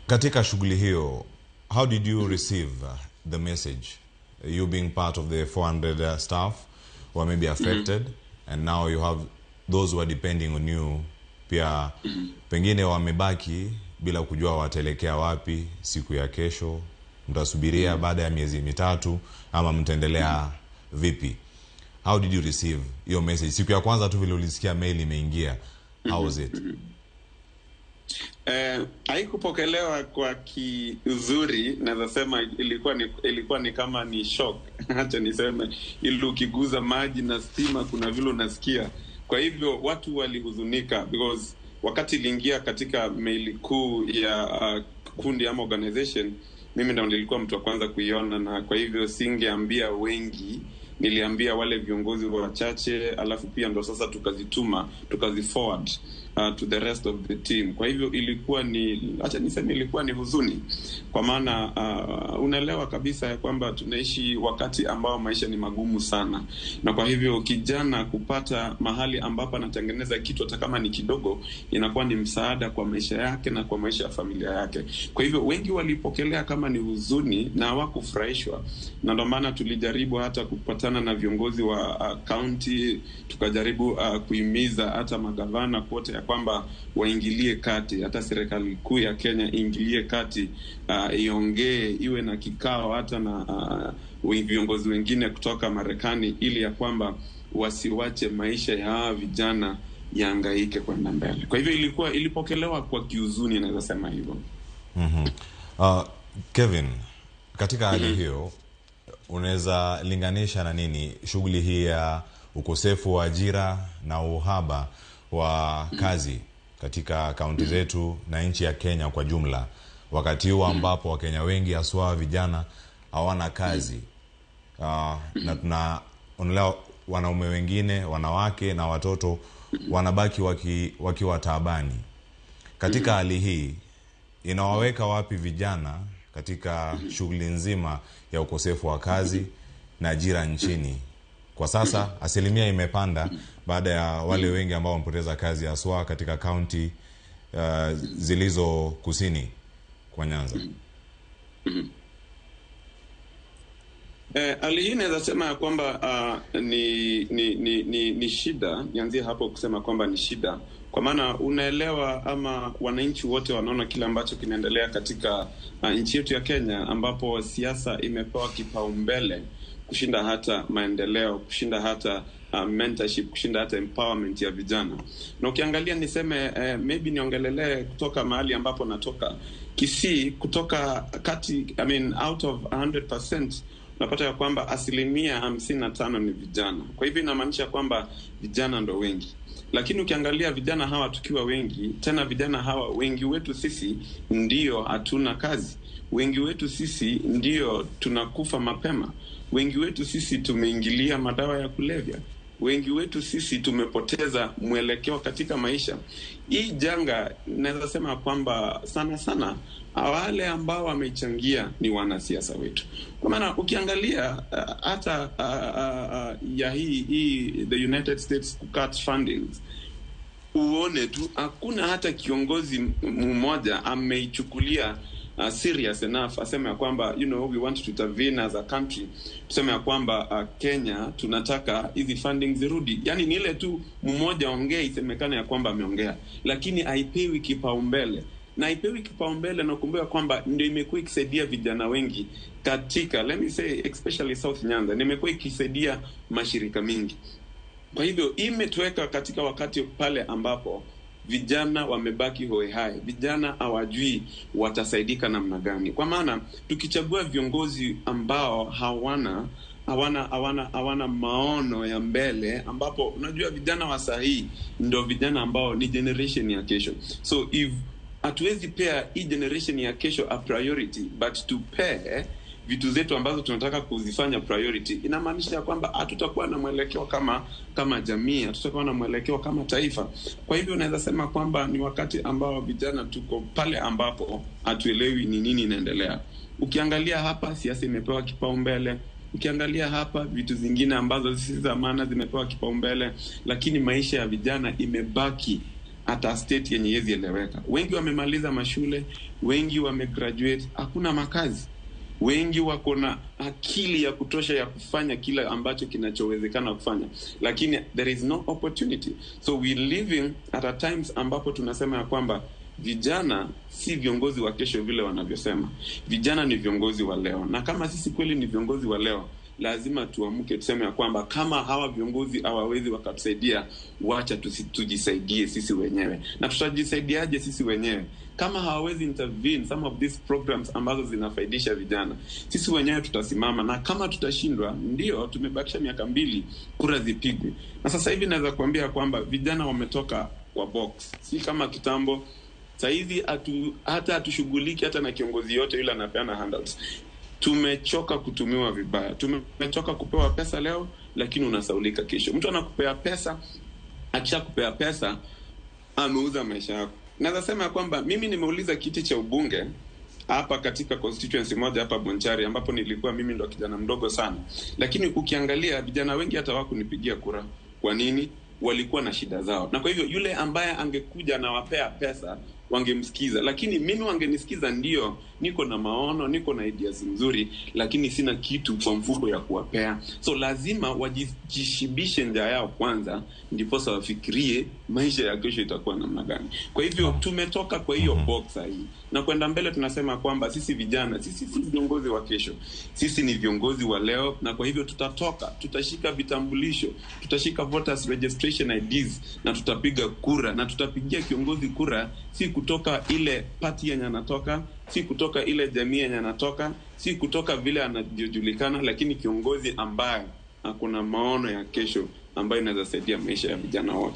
Katika shughuli hiyo, how did you receive the message? You being part of the 400 staff who are maybe affected, and now you have those who are depending on you. Pia pengine wamebaki bila kujua wataelekea wapi siku ya kesho. Mtasubiria baada ya miezi mitatu ama mtaendelea vipi? How did you receive your message? Siku ya kwanza tu vile ulisikia mail imeingia, how was it? Haikupokelewa kwa kiuzuri, naweza sema ilikuwa ni kama ni shock. Acha niseme, ili ukiguza maji na stima kuna vile unasikia. Kwa hivyo watu walihuzunika because wakati iliingia katika mail kuu ya kundi ama organization, mimi ndio nilikuwa mtu wa kwanza kuiona, na kwa hivyo singeambia wengi, niliambia wale viongozi wachache, alafu pia ndo sasa tukaziforward to the rest of the team. Kwa hivyo ilikuwa ni huzuni, kwa maana unaelewa kabisa ya kwamba tunaishi wakati ambao maisha ni magumu sana, na kwa hivyo kijana kupata mahali ambapo anatengeneza kitu hata kama ni kidogo inakuwa ni msaada kwa maisha yake na kwa maisha ya familia yake. Kwa hivyo wengi walipokelea kama ni huzuni na hawakufurahishwa, na ndio maana tulijaribu hata kupatana na viongozi wa county, tukajaribu kuhimiza hata magavana kote ya kwamba waingilie kati, hata serikali kuu ya Kenya ingilie kati, iongee, iwe na kikao hata na viongozi wengine kutoka Marekani, ili ya kwamba wasiwache maisha ya vijana yahangaike kwenda mbele. Kwa hivyo ilipokelewa kwa kiuzuni, naweza sema hivyo. Kevin, katika hali hiyo unaweza linganisha na nini shughuli hii ya ukosefu wa ajira na uhaba wa kazi katika kaunti zetu na nchi ya Kenya kwa jumla, wakati huu ambapo Wakenya wengi haswa vijana hawana kazi, na tunaona wanaume wengine, wanawake na watoto wanabaki wakiwa taabani. Katika hali hii inawaweka wapi vijana katika shughuli nzima ya ukosefu wa kazi na ajira nchini? Kwa sasa asilimia imepanda baada ya wale wengi ambao wamepoteza kazi haswa katika kaunti zilizo kusini kwa Nyanza. Hali hii naweza sema kwamba ni shida. Nianzie hapo kusema kwamba ni shida, kwa maana unaelewa ama wananchi wote wanaona kile ambacho kinaendelea katika nchi yetu ya Kenya, ambapo siasa imepewa kipaumbele kushinda hata maendeleo, kushinda hata mentorship, kushinda hata empowerment ya vijana. Na ukiangalia niseme maybe niongelelee kutoka mahali ambapo natoka, Kisii, kutoka out of 100% unapata ya kwamba asilimia 55 ni vijana. Kwa hivyo inamaanisha kwamba vijana ndo wengi. Lakini ukiangalia vijana hawa tukiwa wengi, tena vijana hawa wengi wetu sisi ndio hatuna kazi. Wengi wetu sisi ndio tunakufa mapema. Wengi wetu sisi tumeingilia madawa ya kulevya. Wengi wetu sisi tumepoteza mwelekeo katika maisha. Hii janga naweza sema kwamba sana wale ambao wamechangia ni wanasiasa wetu. Kwa maana ukiangalia hata ya hii the United States cut fundings, uone tu hakuna hata kiongozi mmoja ameichukulia serious enough aseme ya kwamba we want to intervene as a country, tuseme ya kwamba Kenya tunataka hizi funding zirudi. Yani ni ile tu mmoja ongea isemekane ya kwamba ameongea, lakini haipewi kipaumbele. Na haipewi kipaumbele, na kumbuka kwamba ndio imekuwa ikisaidia vijana wengi katika, let me say especially South Nyanza, imekuwa ikisaidia mashirika mingi. Kwa hivyo imetuweka katika wakati pale ambapo vijana wamebaki hoehai, vijana hawajui watasaidika namna gani. Kwa maana tukichagua viongozi ambao hawana maono ya mbele, ambapo unajua vijana wa sahi ndio vijana ambao ni generation ya kesho. So if hatuwezi pea hii generation ya kesho a priority, but to pay vitu zetu ambazo tunataka kuzifanya priority, inamaanisha kwamba hatutakuwa na mwelekeo kama jamii, hatutakuwa na mwelekeo kama taifa. Kwa hivyo naweza sema kwamba ni wakati ambao vijana tuko pale ambapo hatuelewi ni nini inaendelea. Ukiangalia hapa siasa imepewa kipaumbele, ukiangalia hapa vitu zingine ambazo si za maana zimepewa kipaumbele, lakini maisha ya vijana imebaki hata state yenye yezi eleweka. Wengi wamemaliza mashule, wengi wamegraduate, hakuna makazi. Wengi wako na akili ya kutosha ya kufanya kila ambacho kinachowezekana kufanya, lakini there is no opportunity. So we living at a times ambapo tunasema ya kwamba vijana si viongozi wa kesho vile wanavyosema. Vijana ni viongozi wa leo, na kama sisi kweli ni viongozi wa leo, lazima tuamke tuseme ya kwamba kama hawa viongozi hawawezi wakatusaidia, wacha tujisaidie sisi wenyewe. Na tutajisaidiaje sisi wenyewe? Kama hawawezi intervene some of these programs ambazo zinafaidisha vijana, sisi wenyewe tutasimama, na kama tutashindwa, ndio tumebakisha miaka 2 kura zipigwe. Na sasa hivi naweza kuambia kwamba vijana wametoka kwa box, si kama kitambo. Sasa hivi hata hatushughuliki hata na kiongozi yote yule anapeana handouts. Tumechoka kutumiwa vibaya. Tumechoka kupewa pesa leo lakini unasaulika kesho. Mtu anakupea pesa, akishakupea pesa ameuza maisha yako. Naweza sema kwamba mimi nimeuliza kiti cha ubunge hapa katika constituency moja hapa Bonchari, ambapo nilikuwa mimi ndo kijana mdogo sana. Lakini ukiangalia vijana wengi hata hawakunipigia kura. Kwa nini? Walikuwa na shida zao. Na kwa hivyo yule ambaye angekuja na wapea pesa wangemsikiza, lakini mimi wangenisikiza. Ndio niko na maono, niko na ideas nzuri, lakini sina kitu kwa mfuko ya kuwapea. So lazima wajishibishe njaa yao kwanza, ndipo sasa wafikirie maisha ya kesho itakuwa namna gani. Kwa hivyo tumetoka kwa hiyo box hii na kwenda mbele. Tunasema kwamba sisi vijana, sisi si viongozi wa kesho, sisi ni viongozi wa leo. Na kwa hivyo tutashika vitambulisho, tutashika voters registration IDs, na tutapiga kura, na tutapigia kiongozi kura si kutoka ile party yenye anatoka, si kutoka ile jamii yenye anatoka, si kutoka vile anajulikana, lakini kiongozi ambaye akona maono ya kesho ambayo inaweza saidia maisha ya vijana wote.